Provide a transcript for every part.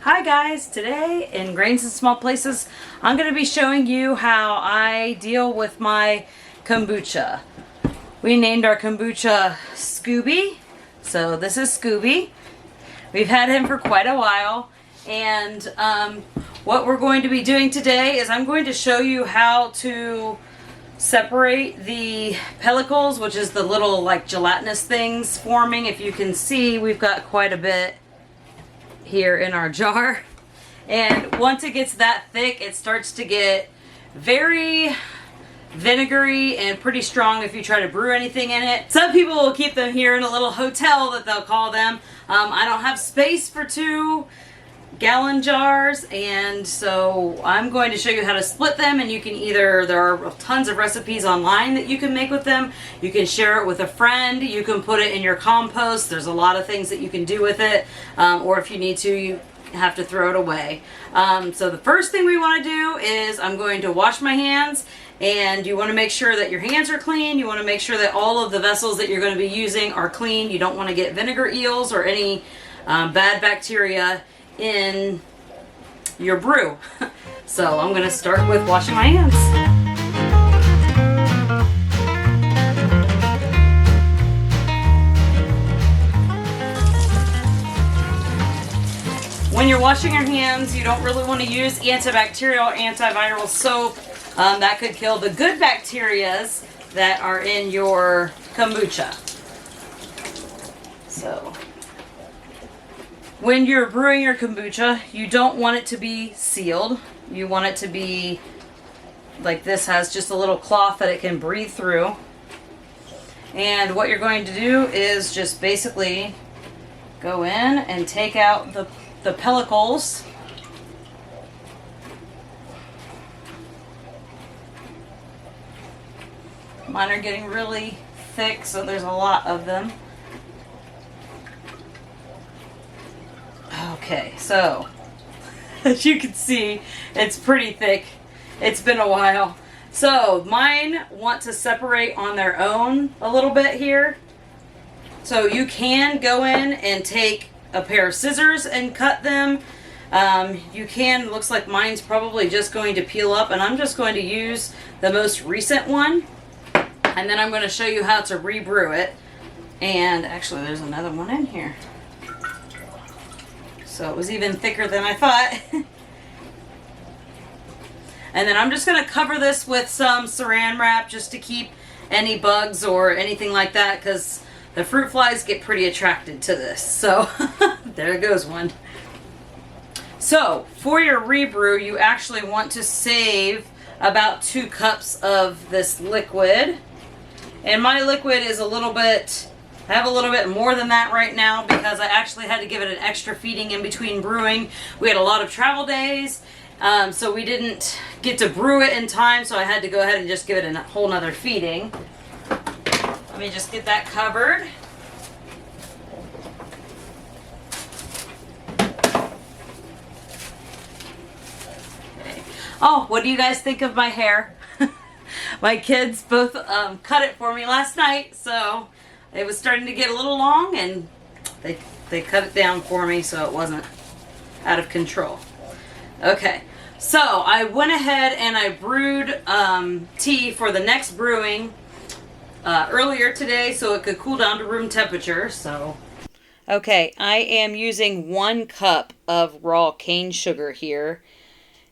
Hi guys, today in Grains and Small Places, I'm going to be showing you how I deal with my kombucha. We named our kombucha Scoby, so this is Scoby. We've had him for quite a while, and what we're going to be doing today is I'm going to show you how to separate the pellicles, which is the little like gelatinous things forming. If you can see, we've got quite a bit here in our jar, and once it gets that thick it starts to get very vinegary and pretty strong if you try to brew anything in it. Some people will keep them here in a little hotel that they'll call them. I don't have space for 2-gallon jars, and so I'm going to show you how to split them, and you can either, there are tons of recipes online that you can make with them. You can share it with a friend, you can put it in your compost. There's a lot of things that you can do with it, or if you need to, you have to throw it away. So the first thing we want to do is I'm going to wash my hands, and you want to make sure that your hands are clean. You want to make sure that all of the vessels that you're going to be using are clean. You don't want to get vinegar eels or any bad bacteria in your brew. So I'm going to start with washing my hands. When you're washing your hands, you don't really want to use antibacterial or antiviral soap. That could kill the good bacterias that are in your kombucha. So when you're brewing your kombucha, you don't want it to be sealed. You want it to be like this, has just a little cloth that it can breathe through. And what you're going to do is just basically go in and take out the pellicles. Mine are getting really thick, so there's a lot of them. Okay, so as you can see, it's pretty thick. It's been a while. So mine want to separate on their own a little bit here. So you can go in and take a pair of scissors and cut them. You can, looks like mine's probably just going to peel up, and I'm just going to use the most recent one. And then I'm going to show you how to rebrew it. And actually there's another one in here. So it was even thicker than I thought. And then I'm just going to cover this with some saran wrap just to keep any bugs or anything like that, because the fruit flies get pretty attracted to this. So there goes one. So for your rebrew, you actually want to save about 2 cups of this liquid. And my liquid is a little bit, I have a little bit more than that right now because I actually had to give it an extra feeding in between brewing. We had a lot of travel days, so we didn't get to brew it in time, so I had to go ahead and just give it a whole nother feeding. Let me just get that covered. Okay. Oh, what do you guys think of my hair? My kids both cut it for me last night, so it was starting to get a little long, and they cut it down for me so it wasn't out of control. Okay, so I went ahead and I brewed tea for the next brewing earlier today so it could cool down to room temperature. So okay, I am using 1 cup of raw cane sugar here.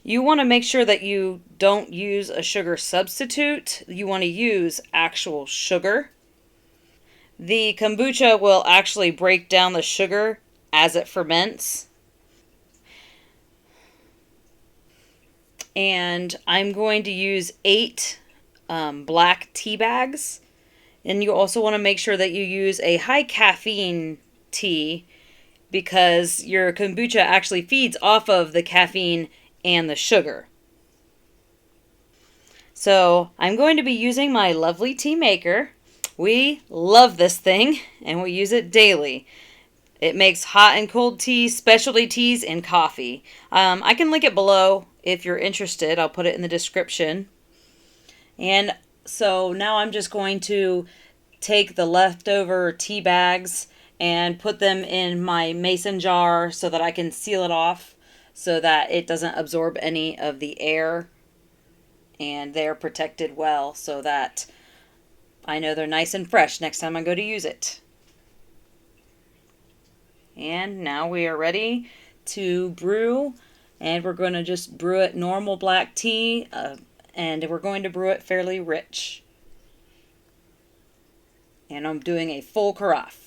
You want to make sure that you don't use a sugar substitute. You want to use actual sugar. The kombucha will actually break down the sugar as it ferments. And I'm going to use 8 black tea bags. And you also want to make sure that you use a high caffeine tea, because your kombucha actually feeds off of the caffeine and the sugar. So I'm going to be using my lovely tea maker. We love this thing and we use it daily. It makes hot and cold teas, specialty teas, and coffee. I can link it below if you're interested. I'll put it in the description. And so now I'm just going to take the leftover tea bags and put them in my mason jar so that I can seal it off so that it doesn't absorb any of the air, and they're protected well so that I know they're nice and fresh next time I go to use it. And now we are ready to brew, and we're going to just brew it normal black tea, and we're going to brew it fairly rich. And I'm doing a full carafe.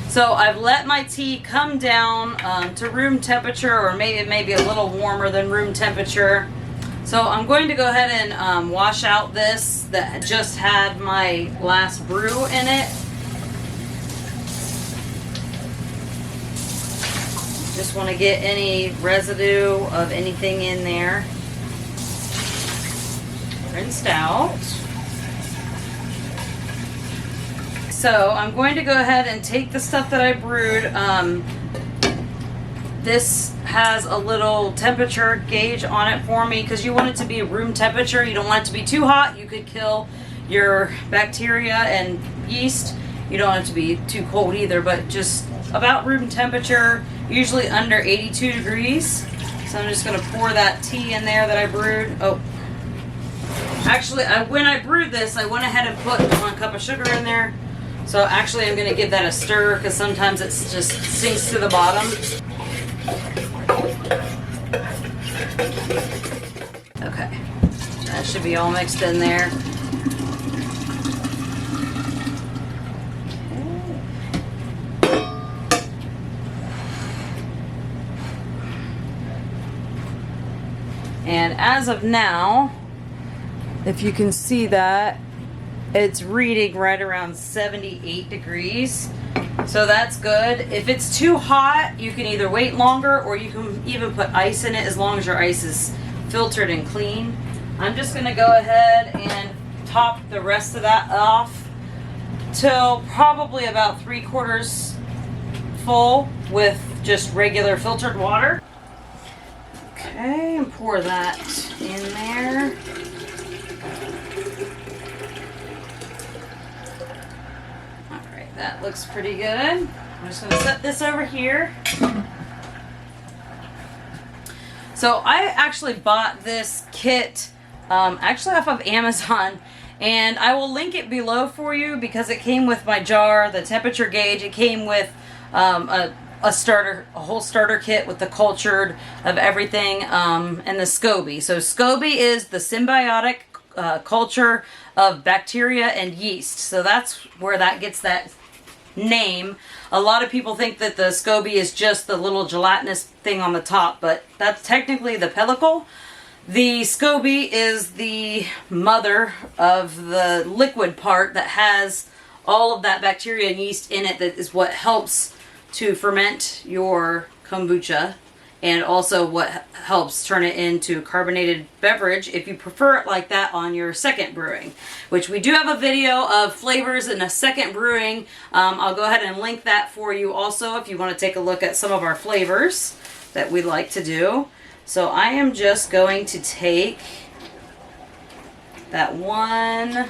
So I've let my tea come down to room temperature, or maybe a little warmer than room temperature. So I'm going to go ahead and wash out this that just had my last brew in it. Just want to get any residue of anything in there rinsed out. So I'm going to go ahead and take the stuff that I brewed. This has a little temperature gauge on it for me because you want it to be room temperature. You don't want it to be too hot. You could kill your bacteria and yeast. You don't want it to be too cold either, but just about room temperature, usually under 82 degrees. So I'm just going to pour that tea in there that I brewed. Oh, actually, when I brewed this, I went ahead and put 1 cup of sugar in there. So actually I'm going to give that a stir because sometimes it just sinks to the bottom. Okay, that should be all mixed in there. And as of now, if you can see that, it's reading right around 78 degrees. So that's good. If it's too hot, you can either wait longer or you can even put ice in it as long as your ice is filtered and clean. I'm just going to go ahead and top the rest of that off till probably about 3/4 full with just regular filtered water. Okay, and pour that in there. That looks pretty good. I'm just going to set this over here. So I actually bought this kit actually off of Amazon, and I will link it below for you because it came with my jar, the temperature gauge. It came with a whole starter kit with the cultured of everything, and the Scoby. So Scoby is the symbiotic culture of bacteria and yeast. So that's where that gets that name. A lot of people think that the Scoby is just the little gelatinous thing on the top, but that's technically the pellicle. The Scoby is the mother of the liquid part that has all of that bacteria and yeast in it. That is what helps to ferment your kombucha, and also what helps turn it into carbonated beverage if you prefer it like that on your second brewing, which we do have a video of flavors in a second brewing. I'll go ahead and link that for you also if you want to take a look at some of our flavors that we like to do. So I am just going to take that one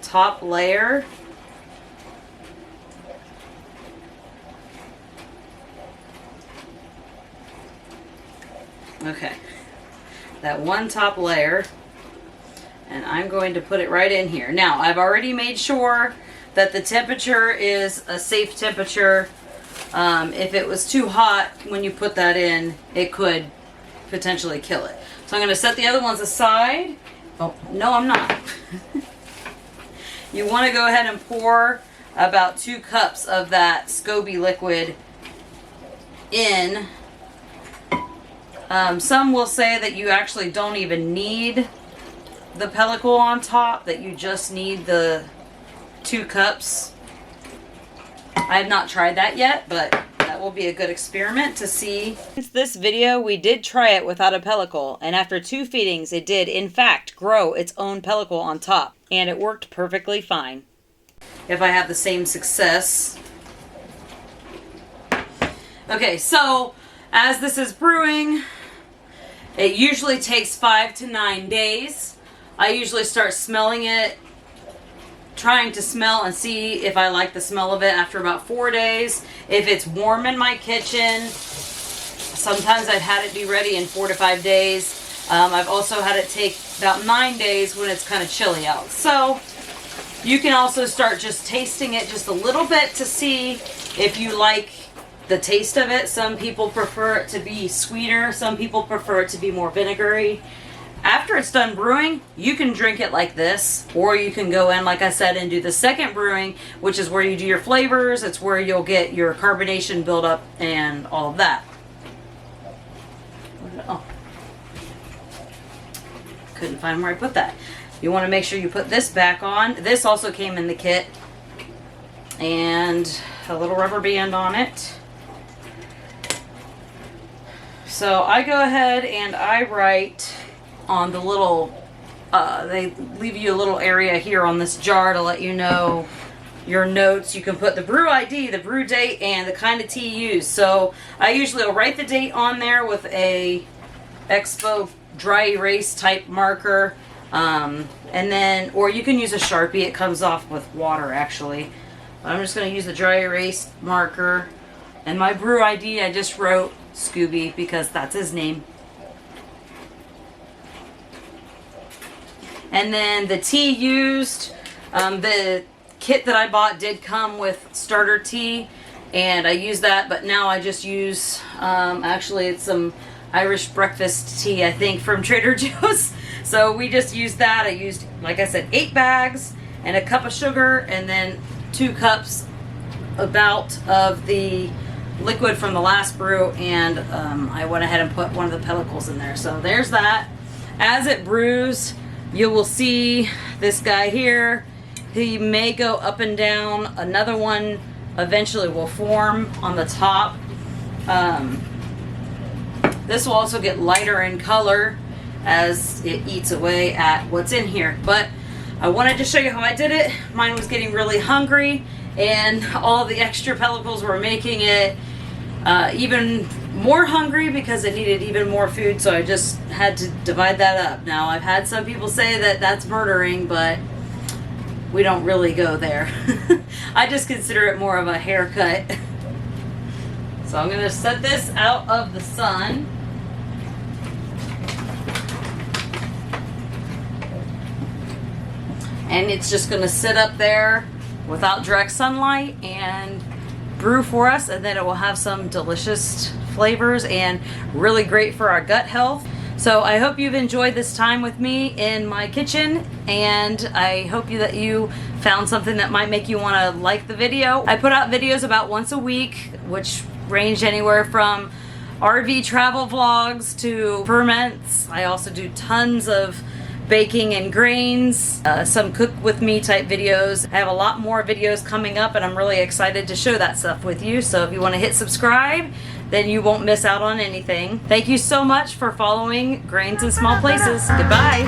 top layer . Okay, that one top layer, and I'm going to put it right in here. Now, I've already made sure that the temperature is a safe temperature. If it was too hot when you put that in, it could potentially kill it. So I'm going to set the other ones aside. Oh, no, I'm not. You want to go ahead and pour about 2 cups of that Scoby liquid in. Some will say that you actually don't even need the pellicle on top, that you just need the 2 cups. I have not tried that yet, but that will be a good experiment to see. Since this video, we did try it without a pellicle, and after 2 feedings, it did, in fact, grow its own pellicle on top, and it worked perfectly fine. If I have the same success. Okay, so as this is brewing, it usually takes 5 to 9 days. I usually start smelling it trying to smell and see if I like the smell of it after about 4 days. If it's warm in my kitchen, sometimes I've had it be ready in 4 to 5 days. I've also had it take about 9 days when it's kind of chilly out. So you can also start just tasting it just a little bit to see if you like the taste of it. Some people prefer it to be sweeter. Some people prefer it to be more vinegary. After it's done brewing, you can drink it like this, or you can go in, like I said, and do the second brewing, which is where you do your flavors. It's where you'll get your carbonation buildup and all of that. Oh, couldn't find where I put that. You want to make sure you put this back on. This also came in the kit, and a little rubber band on it. So I go ahead and I write on the little, they leave you a little area here on this jar to let you know your notes. You can put the brew ID, the brew date, and the kind of tea used. So I usually will write the date on there with a Expo dry erase type marker, and then, or you can use a Sharpie. It comes off with water actually. But I'm just going to use the dry erase marker, and my brew ID I just wrote Scoby because that's his name. And then the tea used, the kit that I bought did come with starter tea, and I use that, but now I just use, actually it's some Irish breakfast tea, I think, from Trader Joe's. So we just used that. I used, like I said, 8 bags and a cup of sugar, and then 2 cups about of the liquid from the last brew, and I went ahead and put one of the pellicles in there. So there's that. As it brews, you will see this guy here. He may go up and down. Another one eventually will form on the top. This will also get lighter in color as it eats away at what's in here. But I wanted to show you how I did it. Mine was getting really hungry, and all the extra pellicles were making it even more hungry because it needed even more food, so I just had to divide that up. Now, I've had some people say that that's murdering, but we don't really go there. I just consider it more of a haircut. So I'm going to set this out of the sun. And it's just going to sit up there without direct sunlight and brew for us, and then it will have some delicious flavors and really great for our gut health. So I hope you've enjoyed this time with me in my kitchen, and I hope that you found something that might make you want to like the video. I put out videos about once a week, which range anywhere from RV travel vlogs to ferments. I also do tons of baking and grains, some cook with me type videos. I have a lot more videos coming up, and I'm really excited to show that stuff with you. So if you want to hit subscribe, then you won't miss out on anything. Thank you so much for following Grains in Small Places. Goodbye.